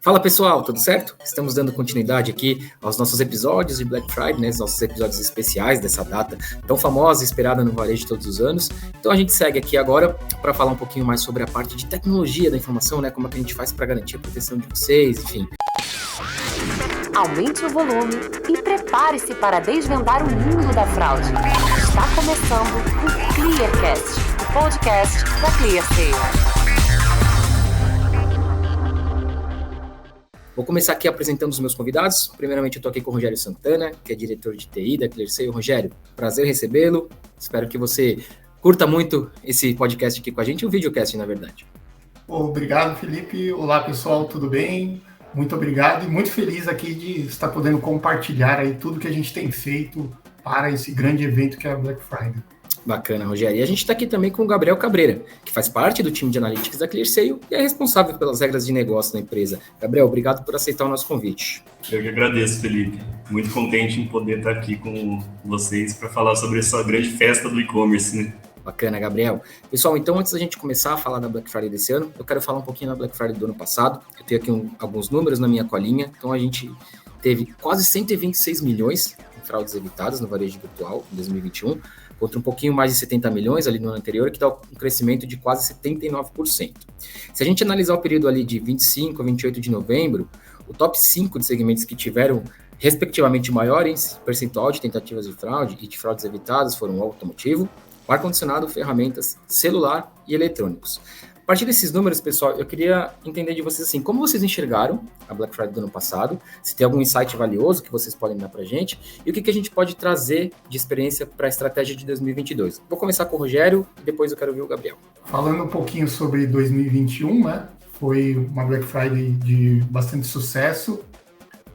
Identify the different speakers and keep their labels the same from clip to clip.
Speaker 1: Fala pessoal, tudo certo? Estamos dando continuidade aqui aos nossos episódios de Black Friday, né? Os nossos episódios especiais dessa data tão famosa e esperada no varejo de todos os anos. Então a gente segue aqui agora para falar um pouquinho mais sobre a parte de tecnologia da informação, né? Como é que a gente faz para garantir a proteção de vocês, enfim.
Speaker 2: Aumente o volume e prepare-se para desvendar o mundo da fraude. Está começando o Clearcast, o podcast da ClearSale.
Speaker 1: Vou começar aqui apresentando os meus convidados. Primeiramente, eu estou aqui com o Rogério Santana, que é diretor de TI da ClearSale. Rogério, prazer recebê-lo. Espero que você curta muito esse podcast aqui com a gente, um videocast, na verdade.
Speaker 3: Obrigado, Felipe. Olá, pessoal, tudo bem? Muito obrigado e muito feliz aqui de estar podendo compartilhar aí tudo que a gente tem feito para esse grande evento que é a Black Friday.
Speaker 1: Bacana, Rogério. E a gente está aqui também com o Gabriel Cabreira, que faz parte do time de Analytics da ClearSale e é responsável pelas regras de negócio da empresa. Gabriel, obrigado por aceitar o nosso convite.
Speaker 4: Eu que agradeço, Felipe. Muito contente em poder estar aqui com vocês para falar sobre essa grande festa do e-commerce, né?
Speaker 1: Bacana, Gabriel. Pessoal, então antes da gente começar a falar da Black Friday desse ano, eu quero falar um pouquinho da Black Friday do ano passado. Eu tenho aqui alguns números na minha colinha. Então a gente teve quase 126 milhões em fraudes evitadas no varejo virtual em 2021, contra um pouquinho mais de 70 milhões ali no ano anterior, que dá um crescimento de quase 79%. Se a gente analisar o período ali de 25 a 28 de novembro, o top 5 de segmentos que tiveram respectivamente maior percentual de tentativas de fraude e de fraudes evitadas foram o automotivo, o ar-condicionado, ferramentas, celular e eletrônicos. A partir desses números, pessoal, eu queria entender de vocês assim, como vocês enxergaram a Black Friday do ano passado, se tem algum insight valioso que vocês podem dar para a gente, e o que a gente pode trazer de experiência para a estratégia de 2022. Vou começar com o Rogério e depois eu quero ver o Gabriel.
Speaker 3: Falando um pouquinho sobre 2021, né? Foi uma Black Friday de bastante sucesso.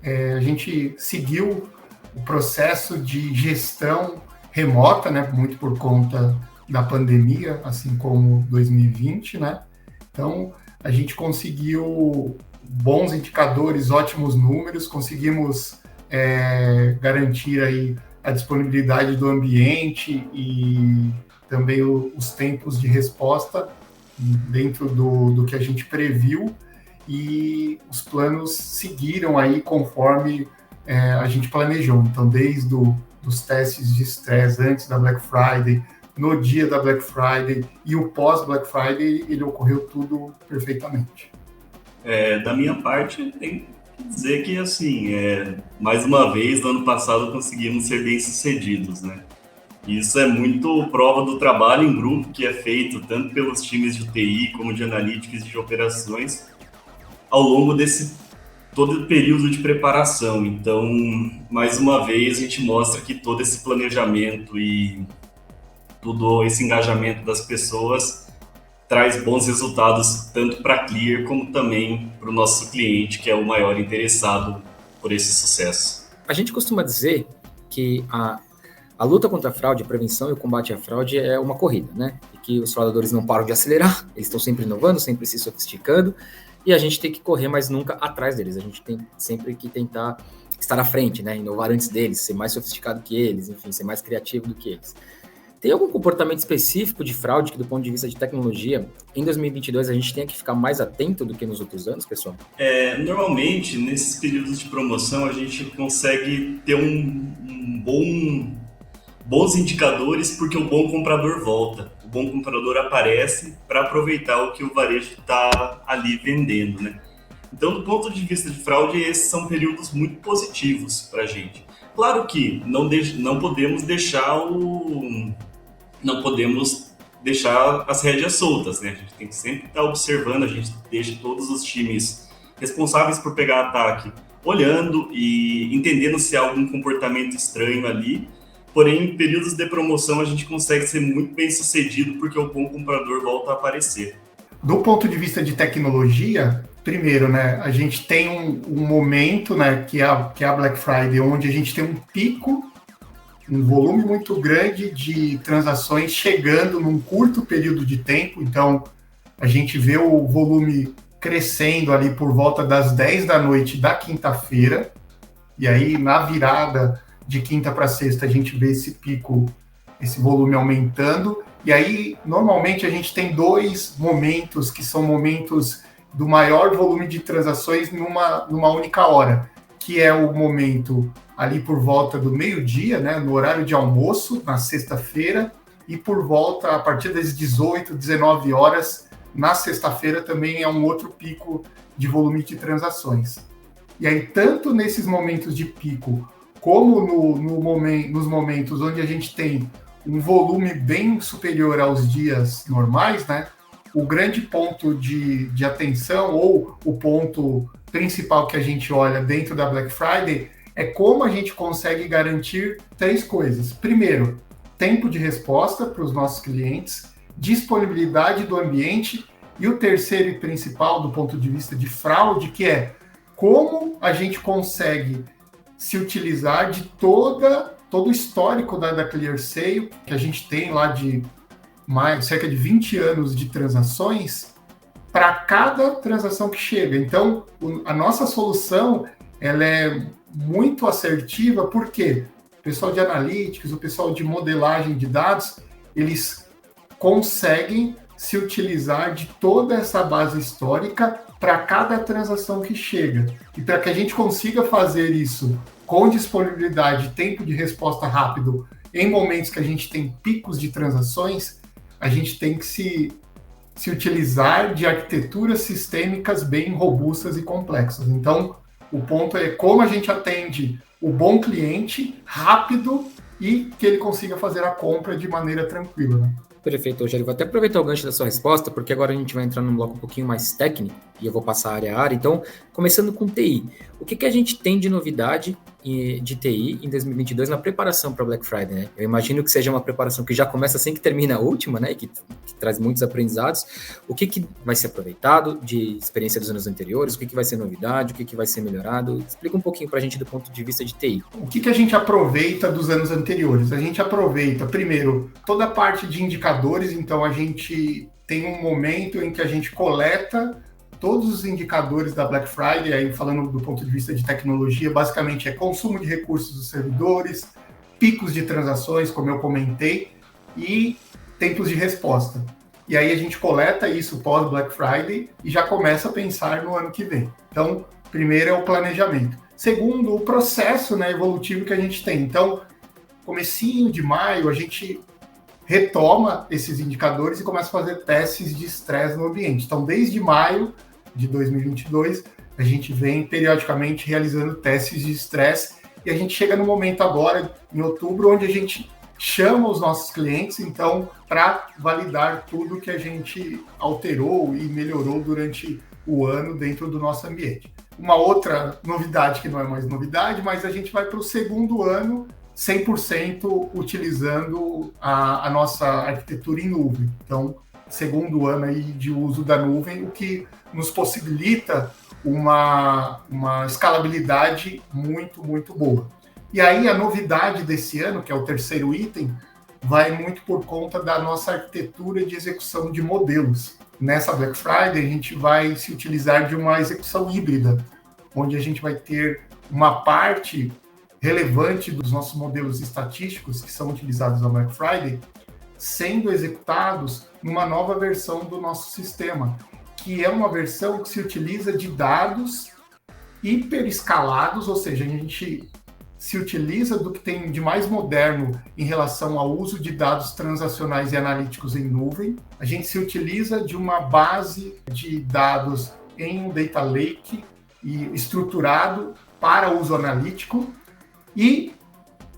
Speaker 3: A gente seguiu o processo de gestão remota, né? Muito por conta da pandemia, assim como 2020, né? Então, a gente conseguiu bons indicadores, ótimos números, conseguimos garantir aí a disponibilidade do ambiente e também os tempos de resposta dentro do que a gente previu, e os planos seguiram aí conforme a gente planejou. Então, desde os testes de estresse antes da Black Friday, no dia da Black Friday e o pós-Black Friday, ele ocorreu tudo perfeitamente.
Speaker 4: Da minha parte, tem que dizer que, assim, mais uma vez, no ano passado, conseguimos ser bem-sucedidos, né? Isso é muito prova do trabalho em grupo que é feito tanto pelos times de TI como de analíticos e de operações ao longo desse todo o período de preparação. Então, mais uma vez, a gente mostra que todo esse planejamento e todo esse engajamento das pessoas traz bons resultados tanto para a Clear como também para o nosso cliente, que é o maior interessado por esse sucesso.
Speaker 1: A gente costuma dizer que a luta contra a fraude, a prevenção e o combate à fraude é uma corrida, né? E que os fraudadores não param de acelerar, eles estão sempre inovando, sempre se sofisticando, e a gente tem que correr, mas nunca atrás deles. A gente tem sempre que tentar estar à frente, né? Inovar antes deles, ser mais sofisticado que eles, enfim, ser mais criativo do que eles. Tem algum comportamento específico de fraude que, do ponto de vista de tecnologia, em 2022 a gente tem que ficar mais atento do que nos outros anos, pessoal?
Speaker 4: Normalmente, nesses períodos de promoção, a gente consegue ter bons indicadores porque o bom comprador volta. O bom comprador aparece para aproveitar o que o varejo está ali vendendo, né? Então, do ponto de vista de fraude, esses são períodos muito positivos para a gente. Claro que não podemos deixar as rédeas soltas, né? A gente tem que sempre estar observando, a gente deixa todos os times responsáveis por pegar ataque olhando e entendendo se há algum comportamento estranho ali. Porém, em períodos de promoção, a gente consegue ser muito bem sucedido porque o bom comprador volta a aparecer.
Speaker 3: Do ponto de vista de tecnologia, primeiro, né, a gente tem um momento, né, que é a Black Friday, onde a gente tem um pico, um volume muito grande de transações chegando num curto período de tempo. Então, a gente vê o volume crescendo ali por volta das 10 da noite da quinta-feira, e aí na virada de quinta para sexta a gente vê esse pico, esse volume aumentando, e aí normalmente a gente tem dois momentos que são momentos do maior volume de transações numa única hora, que é o momento ali por volta do meio-dia, né, no horário de almoço, na sexta-feira, e por volta, a partir das 18, 19 horas, na sexta-feira também é um outro pico de volume de transações. E aí, tanto nesses momentos de pico, como nos momentos onde a gente tem um volume bem superior aos dias normais, né, o grande ponto de atenção, ou o ponto principal que a gente olha dentro da Black Friday, é como a gente consegue garantir 3 coisas. Primeiro, tempo de resposta para os nossos clientes, disponibilidade do ambiente, e o terceiro e principal do ponto de vista de fraude, que é como a gente consegue se utilizar de todo o histórico da ClearSale, que a gente tem lá de cerca de 20 anos de transações, para cada transação que chega. Então, a nossa solução ela é muito assertiva, porque o pessoal de analytics, o pessoal de modelagem de dados, eles conseguem se utilizar de toda essa base histórica para cada transação que chega. E para que a gente consiga fazer isso com disponibilidade e tempo de resposta rápido em momentos que a gente tem picos de transações, a gente tem que se utilizar de arquiteturas sistêmicas bem robustas e complexas. Então, o ponto é como a gente atende o bom cliente rápido e que ele consiga fazer a compra de maneira tranquila, né?
Speaker 1: Perfeito, Rogério. Vou até aproveitar o gancho da sua resposta, porque agora a gente vai entrar num bloco um pouquinho mais técnico e eu vou passar área a área. Então, começando com TI. O que a gente tem de novidade de TI em 2022 na preparação para Black Friday, né? Eu imagino que seja uma preparação que já começa assim que termina a última, né? Que traz muitos aprendizados. O que vai ser aproveitado de experiência dos anos anteriores? O que vai ser novidade? O que vai ser melhorado? Explica um pouquinho para a gente do ponto de vista de TI.
Speaker 3: O que a gente aproveita dos anos anteriores? A gente aproveita, primeiro, toda a parte de indicadores. Então, a gente tem um momento em que a gente coleta todos os indicadores da Black Friday, aí falando do ponto de vista de tecnologia, basicamente é consumo de recursos dos servidores, picos de transações, como eu comentei, e tempos de resposta. E aí a gente coleta isso pós Black Friday e já começa a pensar no ano que vem. Então, primeiro é o planejamento. Segundo, o processo, né, evolutivo que a gente tem. Então, comecinho de maio, a gente retoma esses indicadores e começa a fazer testes de estresse no ambiente. Então, desde maio de 2022, a gente vem periodicamente realizando testes de estresse e a gente chega no momento agora, em outubro, onde a gente chama os nossos clientes, então, para validar tudo que a gente alterou e melhorou durante o ano dentro do nosso ambiente. Uma outra novidade, que não é mais novidade, mas a gente vai para o segundo ano 100% utilizando a nossa arquitetura em nuvem. Então, segundo ano aí de uso da nuvem, o que nos possibilita uma escalabilidade muito, muito boa. E aí a novidade desse ano, que é o terceiro item, vai muito por conta da nossa arquitetura de execução de modelos. Nessa Black Friday, a gente vai se utilizar de uma execução híbrida, onde a gente vai ter uma parte relevante dos nossos modelos estatísticos que são utilizados na Black Friday, sendo executados numa nova versão do nosso sistema, que é uma versão que se utiliza de dados hiperescalados, ou seja, a gente se utiliza do que tem de mais moderno em relação ao uso de dados transacionais e analíticos em nuvem. A gente se utiliza de uma base de dados em um data lake e estruturado para uso analítico, e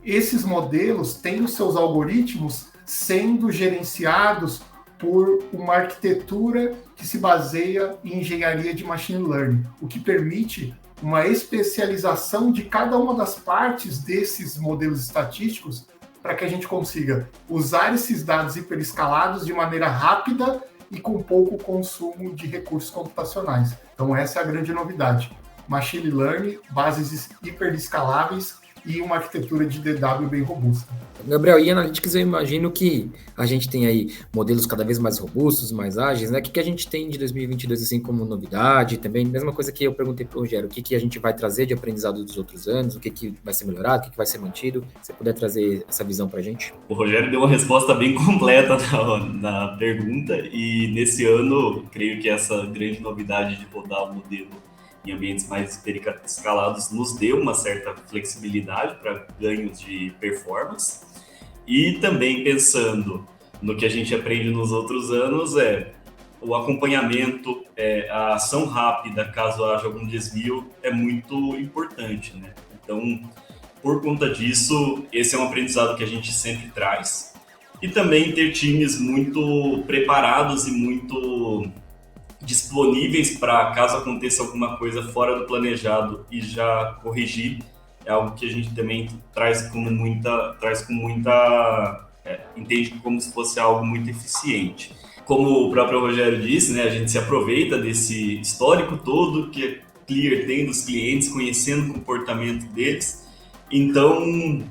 Speaker 3: esses modelos têm os seus algoritmos sendo gerenciados por uma arquitetura que se baseia em engenharia de machine learning, o que permite uma especialização de cada uma das partes desses modelos estatísticos para que a gente consiga usar esses dados hiperescalados de maneira rápida e com pouco consumo de recursos computacionais. Então essa é a grande novidade. Machine learning, bases hiperescaláveis e uma arquitetura de DW bem robusta.
Speaker 1: Gabriel, e Analytics eu imagino que a gente tem aí modelos cada vez mais robustos, mais ágeis, né? O que a gente tem de 2022 assim como novidade também? Mesma coisa que eu perguntei para o Rogério, o que a gente vai trazer de aprendizado dos outros anos, o que vai ser melhorado, o que vai ser mantido? Se você puder trazer essa visão para a gente.
Speaker 4: O Rogério deu uma resposta bem completa na pergunta e nesse ano, creio que essa grande novidade de rodar o modelo em ambientes mais escalados nos deu uma certa flexibilidade para ganhos de performance. E também pensando no que a gente aprende nos outros anos, o acompanhamento, a ação rápida, caso haja algum desvio, é muito importante, né? Então, por conta disso, esse é um aprendizado que a gente sempre traz. E também ter times muito preparados e muito disponíveis para, caso aconteça alguma coisa fora do planejado e já corrigir, é algo que a gente também entende como se fosse algo muito eficiente. Como o próprio Rogério disse, né, a gente se aproveita desse histórico todo que a Clear tem dos clientes, conhecendo o comportamento deles. Então,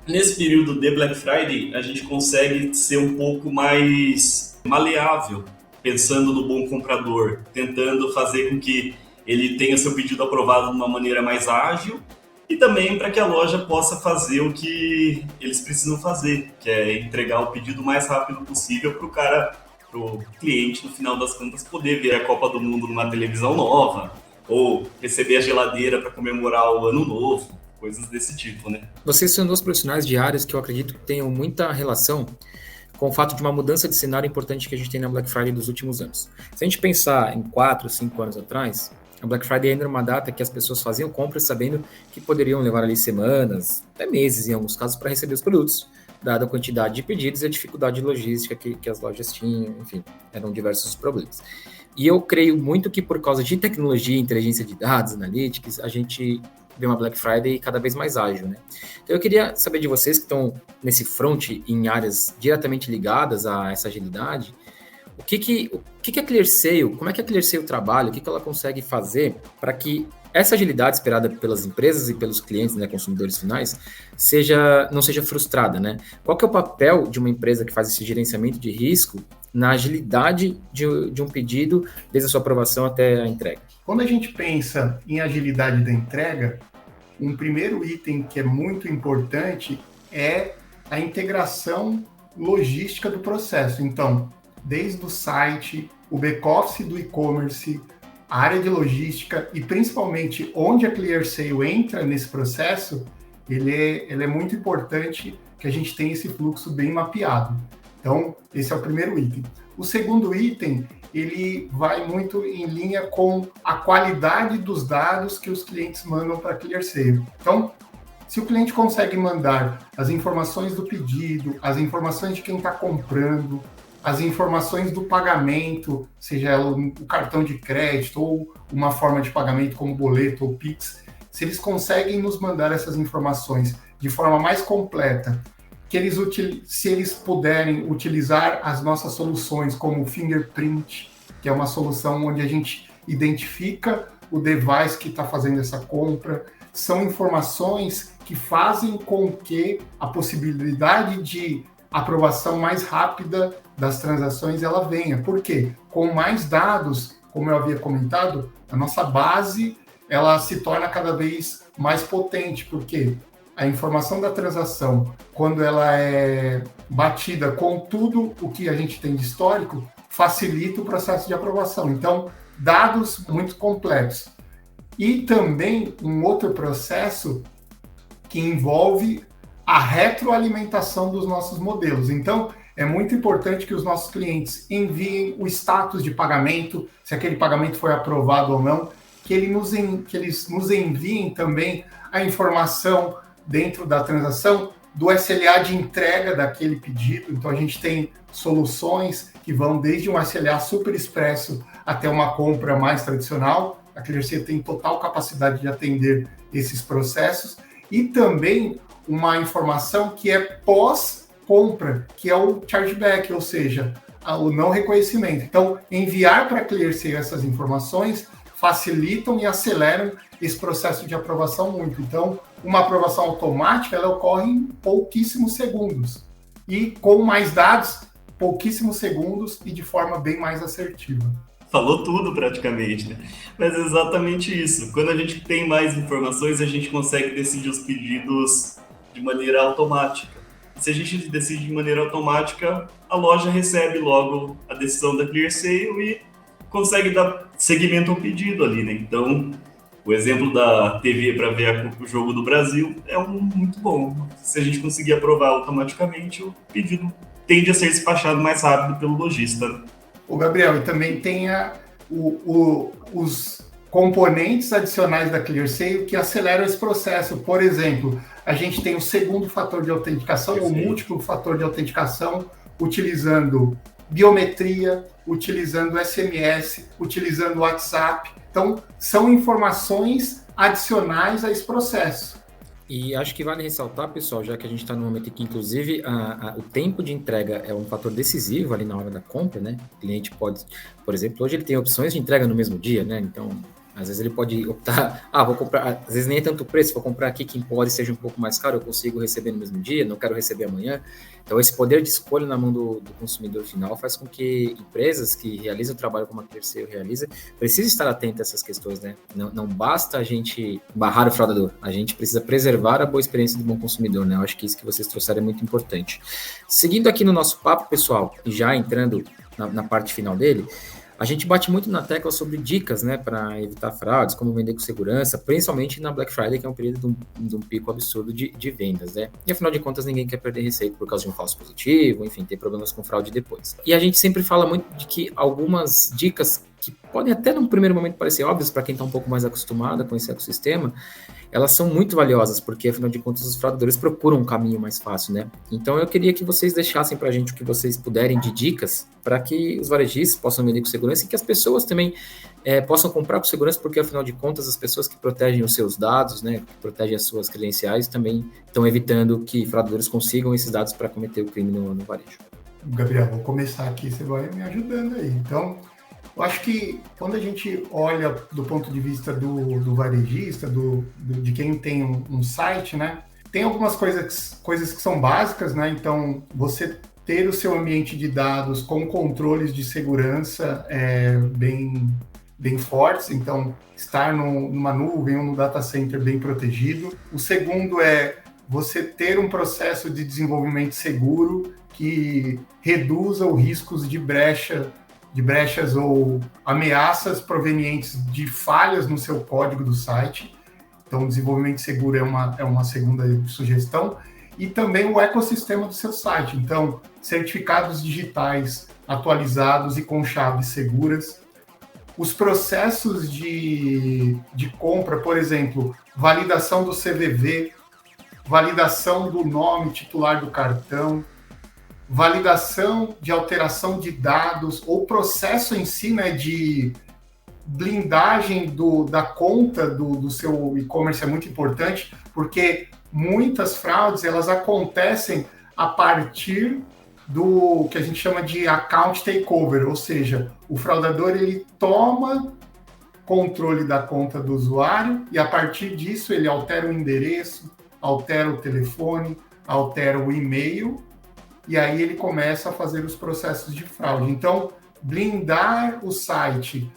Speaker 4: nesse período de Black Friday, a gente consegue ser um pouco mais maleável, pensando no bom comprador, tentando fazer com que ele tenha seu pedido aprovado de uma maneira mais ágil e também para que a loja possa fazer o que eles precisam fazer, que é entregar o pedido o mais rápido possível para o cliente, no final das contas, poder ver a Copa do Mundo numa televisão nova ou receber a geladeira para comemorar o Ano Novo, coisas desse tipo, né?
Speaker 1: Vocês são dois profissionais de áreas que eu acredito que tenham muita relação com o fato de uma mudança de cenário importante que a gente tem na Black Friday dos últimos anos. Se a gente pensar em 4, 5 anos atrás, a Black Friday ainda era uma data que as pessoas faziam compras sabendo que poderiam levar ali semanas, até meses em alguns casos, para receber os produtos, dada a quantidade de pedidos e a dificuldade logística que as lojas tinham, enfim, eram diversos os problemas. E eu creio muito que por causa de tecnologia, inteligência de dados, analytics, a gente vê uma Black Friday cada vez mais ágil, né? Então eu queria saber de vocês que estão nesse front em áreas diretamente ligadas a essa agilidade, o que a ClearSale, como é que a ClearSale trabalha, o que ela consegue fazer para que essa agilidade esperada pelas empresas e pelos clientes, né, consumidores finais, não seja frustrada, né? Qual que é o papel de uma empresa que faz esse gerenciamento de risco na agilidade de um pedido, desde a sua aprovação até a entrega?
Speaker 3: Quando a gente pensa em agilidade da entrega, um primeiro item que é muito importante é a integração logística do processo. Então, desde o site, o back-office do e-commerce, a área de logística e principalmente onde a ClearSale entra nesse processo, ele é muito importante que a gente tenha esse fluxo bem mapeado. Então, esse é o primeiro item. O segundo item, ele vai muito em linha com a qualidade dos dados que os clientes mandam para a ClearSale. Então, se o cliente consegue mandar as informações do pedido, as informações de quem está comprando, as informações do pagamento, seja o cartão de crédito ou uma forma de pagamento como boleto ou Pix, se eles conseguem nos mandar essas informações de forma mais completa, se eles puderem utilizar as nossas soluções como o Fingerprint, que é uma solução onde a gente identifica o device que está fazendo essa compra, são informações que fazem com que a possibilidade de aprovação mais rápida das transações ela venha. Por quê? Com mais dados, como eu havia comentado, a nossa base ela se torna cada vez mais potente, porque a informação da transação, quando ela é batida com tudo o que a gente tem de histórico, facilita o processo de aprovação. Então, dados muito complexos. E também um outro processo que envolve a retroalimentação dos nossos modelos. Então, é muito importante que os nossos clientes enviem o status de pagamento, se aquele pagamento foi aprovado ou não, que eles nos enviem também a informação dentro da transação do SLA de entrega daquele pedido. Então, a gente tem soluções que vão desde um SLA super expresso até uma compra mais tradicional. A ClearSale tem total capacidade de atender esses processos. E também uma informação que é pós-compra, que é o chargeback, ou seja, o não reconhecimento. Então, enviar para a ClearSale essas informações facilitam e aceleram esse processo de aprovação muito. Então, uma aprovação automática, ela ocorre em pouquíssimos segundos. E com mais dados, pouquíssimos segundos e de forma bem mais assertiva.
Speaker 4: Falou tudo praticamente, né? Mas é exatamente isso. Quando a gente tem mais informações, a gente consegue decidir os pedidos de maneira automática. Se a gente decide de maneira automática, a loja recebe logo a decisão da ClearSale e consegue dar seguimento ao pedido ali, né? Então, o exemplo da TV para ver o jogo do Brasil é muito bom. Se a gente conseguir aprovar automaticamente, o pedido tende a ser despachado mais rápido pelo lojista.
Speaker 3: O Gabriel, e também tem os componentes adicionais da ClearSale que aceleram esse processo. Por exemplo, a gente tem o segundo fator de autenticação, o múltiplo fator de autenticação, utilizando biometria, utilizando SMS, utilizando WhatsApp. Então, são informações adicionais a esse processo.
Speaker 1: E acho que vale ressaltar, pessoal, já que a gente está no momento em que, inclusive, o tempo de entrega é um fator decisivo ali na hora da compra, né? O cliente pode, por exemplo, hoje ele tem opções de entrega no mesmo dia, né? Então, às vezes ele pode optar, vou comprar, às vezes nem é tanto preço, vou comprar aqui que embora seja um pouco mais caro, eu consigo receber no mesmo dia, não quero receber amanhã. Então, esse poder de escolha na mão do consumidor final faz com que empresas que realizam o trabalho como a ClearSale realiza, precisem estar atentas a essas questões, né? Não basta a gente barrar o fraudador, a gente precisa preservar a boa experiência do bom consumidor, né? Eu acho que isso que vocês trouxeram é muito importante. Seguindo aqui no nosso papo, pessoal, e já entrando na parte final dele, a gente bate muito na tecla sobre dicas, né, para evitar fraudes, como vender com segurança, principalmente na Black Friday, que é um período de um pico absurdo de vendas, né? E afinal de contas, ninguém quer perder receita por causa de um falso positivo, enfim, ter problemas com fraude depois. E a gente sempre fala muito de que algumas dicas que podem até num primeiro momento parecer óbvias para quem está um pouco mais acostumado com esse ecossistema, elas são muito valiosas, porque afinal de contas os fraudadores procuram um caminho mais fácil, né? Então eu queria que vocês deixassem para a gente o que vocês puderem de dicas para que os varejistas possam vender com segurança e que as pessoas também possam comprar com segurança, porque afinal de contas as pessoas que protegem os seus dados, né, que protegem as suas credenciais, também estão evitando que fraudadores consigam esses dados para cometer o crime no varejo.
Speaker 3: Gabriel, vou começar aqui, você vai me ajudando aí. Então, eu acho que quando a gente olha do ponto de vista do varejista, de quem tem um site, né, tem algumas coisas que são básicas, né? Então, você ter o seu ambiente de dados com controles de segurança bem fortes, então estar numa nuvem ou no data center bem protegido. O segundo é você ter um processo de desenvolvimento seguro que reduza os riscos de brechas ou ameaças provenientes de falhas no seu código do site. Então, o desenvolvimento seguro é uma segunda sugestão. E também o ecossistema do seu site. Então, certificados digitais atualizados e com chaves seguras. Os processos de compra, por exemplo, validação do CVV, validação do nome titular do cartão, validação de alteração de dados, ou processo em si, né, de blindagem da conta do seu e-commerce é muito importante, porque muitas fraudes elas acontecem a partir do que a gente chama de account takeover, ou seja, o fraudador ele toma controle da conta do usuário e a partir disso ele altera o endereço, altera o telefone, altera o e-mail e aí ele começa a fazer os processos de fraude. Então, blindar o site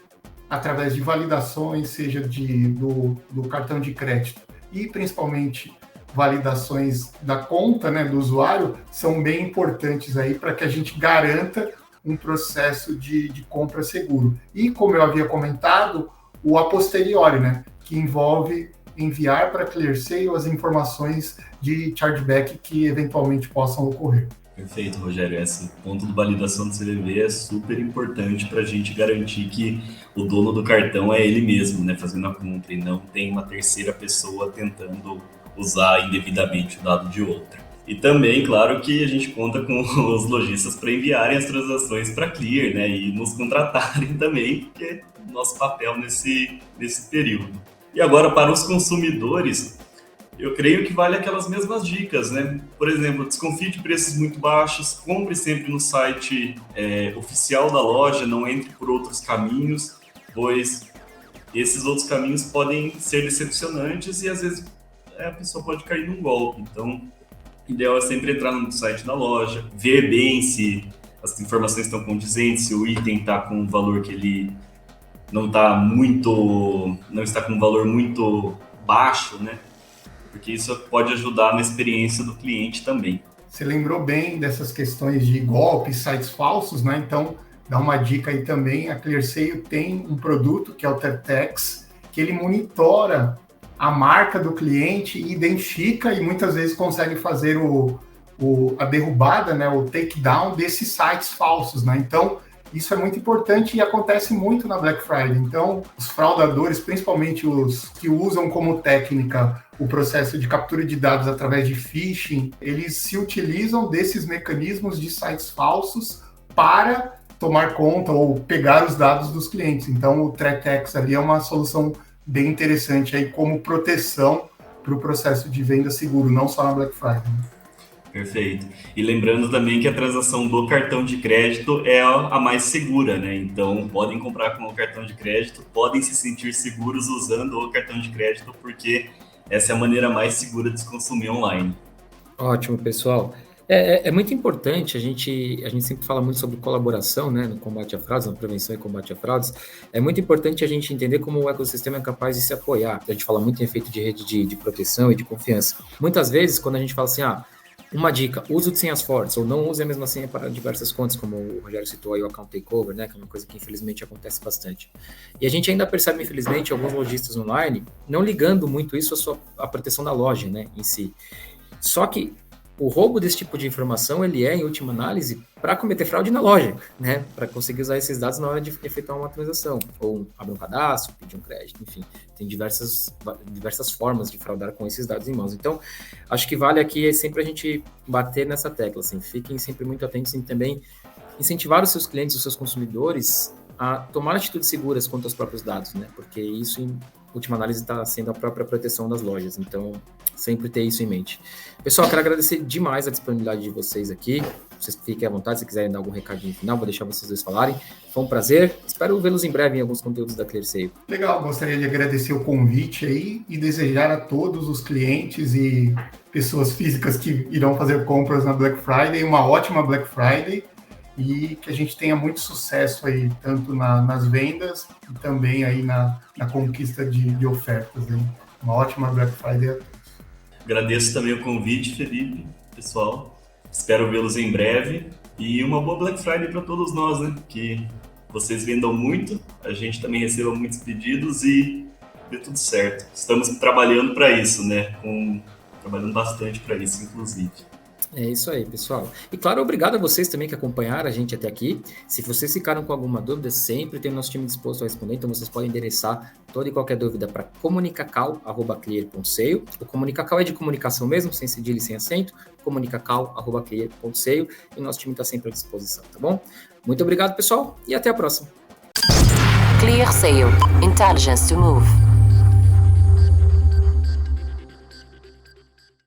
Speaker 3: através de validações, seja do cartão de crédito e principalmente validações da conta, né, do usuário, são bem importantes aí para que a gente garanta um processo de compra seguro. E, como eu havia comentado, o a posteriori, né, que envolve enviar para a ClearSale as informações de chargeback que eventualmente possam ocorrer.
Speaker 4: Perfeito, Rogério. Esse ponto de validação do CVV é super importante para a gente garantir que o dono do cartão é ele mesmo, né, fazendo a compra, e não tem uma terceira pessoa tentando usar indevidamente o dado de outra. E também, claro, que a gente conta com os lojistas para enviarem as transações para a Clear, né, e nos contratarem também, que é o nosso papel nesse período. E agora, para os consumidores, eu creio que vale aquelas mesmas dicas, né? Por exemplo, desconfie de preços muito baixos, compre sempre no site oficial da loja, não entre por outros caminhos, pois esses outros caminhos podem ser decepcionantes e às vezes a pessoa pode cair num golpe. Então, o ideal é sempre entrar no site da loja, ver bem se as informações estão condizentes, se o item está com um valor que ele não está com um valor muito baixo, né? Porque isso pode ajudar na experiência do cliente também.
Speaker 3: Você lembrou bem dessas questões de golpes, sites falsos, né? Então, dá uma dica aí também. A ClearSale tem um produto que é o ThreatX, que ele monitora a marca do cliente e identifica e muitas vezes consegue fazer a derrubada, né? O takedown desses sites falsos, né? Então, isso é muito importante e acontece muito na Black Friday. Então, os fraudadores, principalmente os que usam como técnica o processo de captura de dados através de phishing, eles se utilizam desses mecanismos de sites falsos para tomar conta ou pegar os dados dos clientes. Então, o ThreatX ali é uma solução bem interessante aí como proteção para o processo de venda seguro, não só na Black Friday.
Speaker 4: Perfeito. E lembrando também que a transação do cartão de crédito é a mais segura, né? Então, podem comprar com o cartão de crédito, podem se sentir seguros usando o cartão de crédito, porque essa é a maneira mais segura de se consumir online.
Speaker 1: Ótimo, pessoal. É muito importante, a gente sempre fala muito sobre colaboração, né, no combate a fraudes, na prevenção e combate a fraudes. É muito importante a gente entender como o ecossistema é capaz de se apoiar. A gente fala muito em efeito de rede de proteção e de confiança. Muitas vezes, quando a gente fala assim, uma dica, uso de senhas fortes, ou não use a mesma senha para diversas contas, como o Rogério citou aí, o account takeover, né, que é uma coisa que infelizmente acontece bastante. E a gente ainda percebe, infelizmente, alguns lojistas online não ligando muito isso à proteção da loja, né, em si. Só que o roubo desse tipo de informação, ele é, em última análise, para cometer fraude na loja, né? Para conseguir usar esses dados na hora de efetuar uma transação, ou abrir um cadastro, pedir um crédito, enfim. Tem diversas formas de fraudar com esses dados em mãos. Então, acho que vale aqui sempre a gente bater nessa tecla, assim. Fiquem sempre muito atentos em também incentivar os seus clientes, os seus consumidores, a tomar atitudes seguras quanto aos próprios dados, né? Porque isso, em última análise, está sendo a própria proteção das lojas. Então, sempre ter isso em mente. Pessoal, quero agradecer demais a disponibilidade de vocês aqui. Vocês fiquem à vontade, se quiserem dar algum recadinho final, vou deixar vocês dois falarem. Foi um prazer. Espero vê-los em breve em alguns conteúdos da ClearSale.
Speaker 3: Legal, gostaria de agradecer o convite aí e desejar a todos os clientes e pessoas físicas que irão fazer compras na Black Friday uma ótima Black Friday e que a gente tenha muito sucesso aí, tanto nas vendas e também aí na conquista de ofertas. Hein? Uma ótima Black Friday a todos.
Speaker 4: Agradeço também o convite, Felipe, pessoal. Espero vê-los em breve e uma boa Black Friday para todos nós, né? Que vocês vendam muito, a gente também receba muitos pedidos e dê tudo certo. Estamos trabalhando para isso, né? Trabalhando bastante para isso, inclusive.
Speaker 1: É isso aí, pessoal. E claro, obrigado a vocês também que acompanharam a gente até aqui. Se vocês ficaram com alguma dúvida, sempre tem o nosso time disposto a responder, então vocês podem endereçar toda e qualquer dúvida para comunicacal@clear.sale. O Comunicacal é de comunicação mesmo, sem cedilha e sem acento, comunicacal@clear.sale, e o nosso time está sempre à disposição, tá bom? Muito obrigado, pessoal, e até a próxima.
Speaker 2: ClearSale. Intelligence to move.